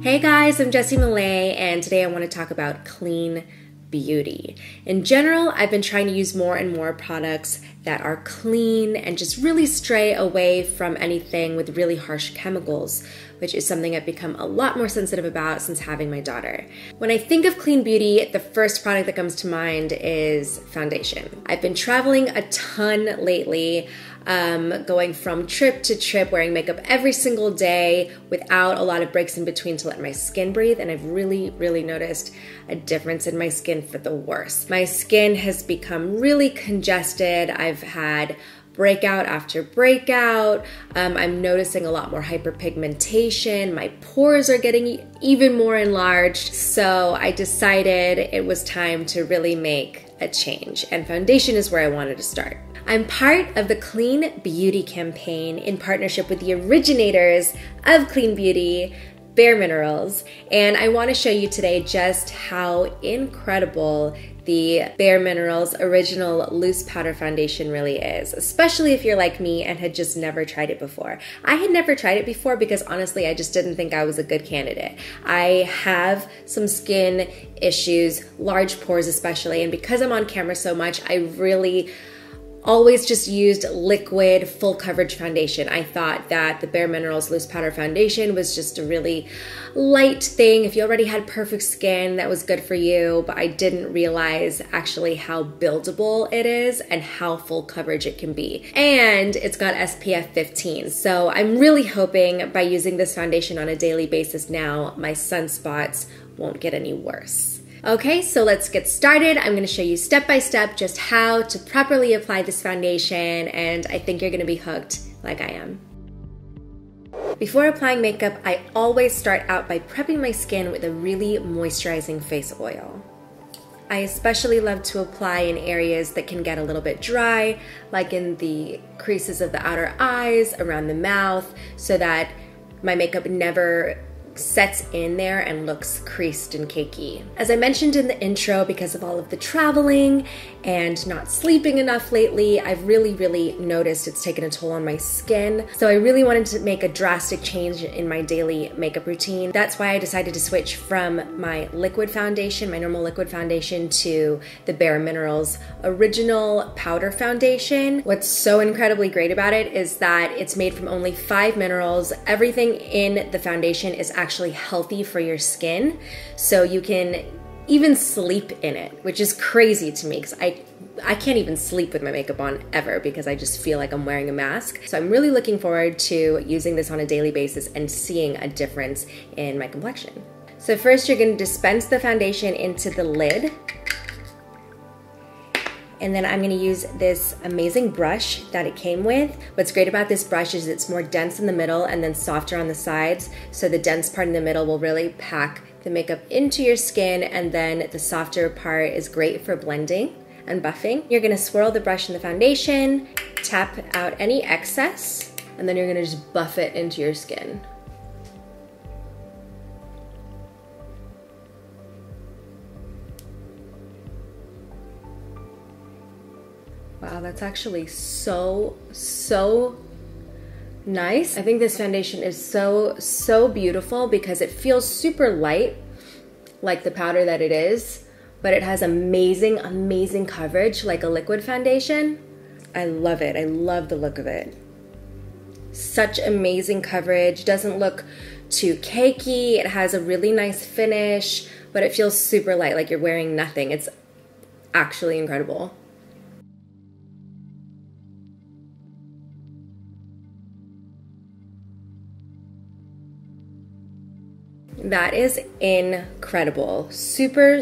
Hey guys, I'm Jessi Malay, and today I want to talk about clean beauty. In general, I've been trying to use more and more products that are clean and just really stray away from anything with really harsh chemicals, which is something I've become a lot more sensitive about since having my daughter. When I think of clean beauty, the first product that comes to mind is foundation. I've been traveling a ton lately, going from trip to trip, wearing makeup every single day without a lot of breaks in between to let my skin breathe, and I've really noticed a difference in my skin for the worse. My skin has become really congested. I've had breakout after breakout. I'm noticing a lot more hyperpigmentation. My pores are getting even more enlarged. So I decided it was time to really make a change, and foundation is where I wanted to start. I'm part of the Clean Beauty campaign in partnership with the originators of Clean Beauty, Bare Minerals, and I want to show you today just how incredible the Bare Minerals original loose powder foundation really is, especially if you're like me and had just never tried it before. I had never tried it before because honestly, I just didn't think I was a good candidate. I have some skin issues, large pores especially, and because I'm on camera so much, I really always just used liquid full coverage foundation. I thought that the Bare Minerals loose powder foundation was just a really light thing. If you already had perfect skin, that was good for you, but I didn't realize actually how buildable it is and how full coverage it can be. And it's got SPF 15. So I'm really hoping by using this foundation on a daily basis now, my sunspots won't get any worse. Okay, so let's get started. I'm going to show you step by step just how to properly apply this foundation, and I think you're going to be hooked like I am. Before applying makeup, I always start out by prepping my skin with a really moisturizing face oil. I especially love to apply in areas that can get a little bit dry, like in the creases of the outer eyes, around the mouth, so that my makeup never sets in there and looks creased and cakey. As I mentioned in the intro, because of all of the traveling and not sleeping enough lately, I've really noticed it's taken a toll on my skin. So I really wanted to make a drastic change in my daily makeup routine. That's why I decided to switch from my liquid foundation, my normal liquid foundation, to the Bare Minerals original powder foundation. What's so incredibly great about it is that it's made from only 5 minerals. Everything in the foundation is actually healthy for your skin, so you can even sleep in it, which is crazy to me because I can't even sleep with my makeup on ever because I just feel like I'm wearing a mask. So I'm really looking forward to using this on a daily basis and seeing a difference in my complexion. So first you're going to dispense the foundation into the lid. And then I'm gonna use this amazing brush that it came with. What's great about this brush is it's more dense in the middle and then softer on the sides. So the dense part in the middle will really pack the makeup into your skin, and then the softer part is great for blending and buffing. You're gonna swirl the brush in the foundation, tap out any excess, and then you're gonna just buff it into your skin. Wow, that's actually so nice. I think this foundation is so beautiful because it feels super light, like the powder that it is, but it has amazing coverage like a liquid foundation. I love it. I love the look of it. Such amazing coverage. Doesn't look too cakey. It has a really nice finish, but it feels super light, like you're wearing nothing. It's actually incredible. That is incredible. Super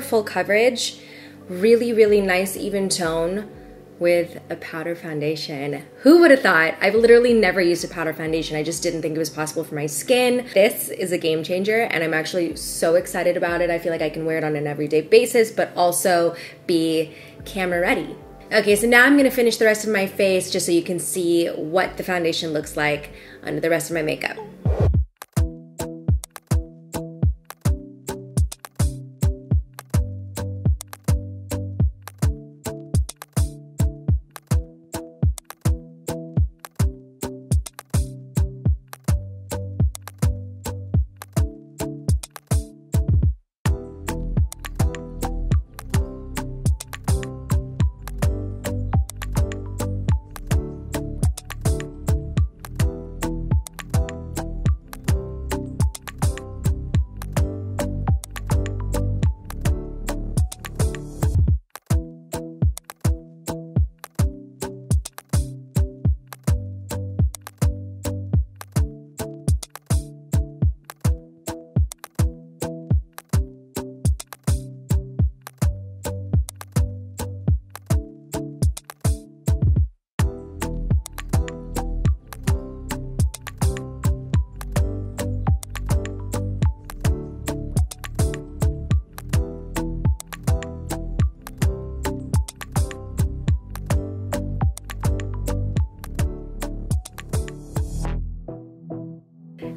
full coverage, really nice even tone with a powder foundation. Who would have thought? I've literally never used a powder foundation. I just didn't think it was possible for my skin. This is a game changer, and I'm actually so excited about it. I feel like I can wear it on an everyday basis, but also be camera ready. Okay, so now I'm gonna finish the rest of my face just so you can see what the foundation looks like under the rest of my makeup.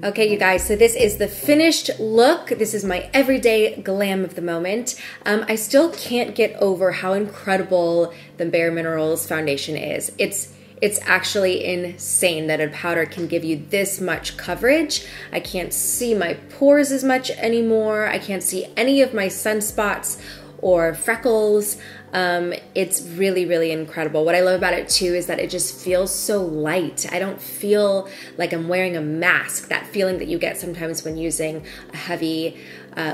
Okay, you guys, so this is the finished look. This is my everyday glam of the moment. I still can't get over how incredible the Bare Minerals foundation is. It's actually insane that a powder can give you this much coverage. I can't see my pores as much anymore. I can't see any of my sunspots or freckles. It's really, really incredible. What I love about it too is that it just feels so light. I don't feel like I'm wearing a mask, that feeling that you get sometimes when using a heavy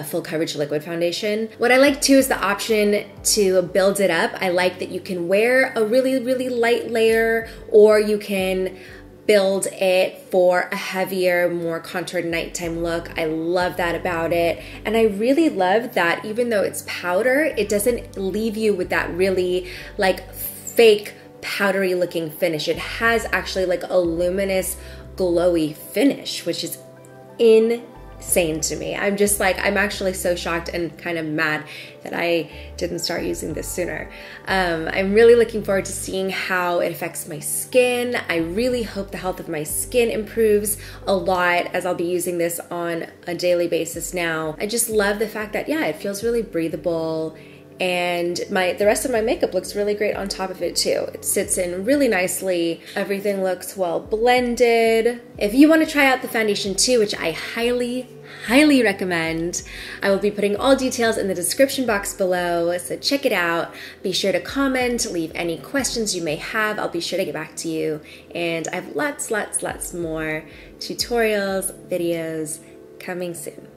full coverage liquid foundation. What I like too is the option to build it up. I like that you can wear a really, really light layer, or you can build it for a heavier, more contoured nighttime look. I love that about it. And I really love that even though it's powder, it doesn't leave you with that really like fake powdery looking finish. It has actually like a luminous, glowy finish, which is insane to me. I'm just like, I'm actually so shocked and kind of mad that I didn't start using this sooner. I'm really looking forward to seeing how it affects my skin. I really hope the health of my skin improves a lot as I'll be using this on a daily basis now. I just love the fact that, yeah, it feels really breathable, and the rest of my makeup looks really great on top of it too. It sits in really nicely. Everything looks well blended. If you want to try out the foundation too, which I highly recommend, I will be putting all details in the description box below, so check it out. Be sure to comment, leave any questions you may have. I'll be sure to get back to you. And I have lots more tutorials, videos coming soon.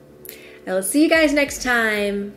I will see you guys next time.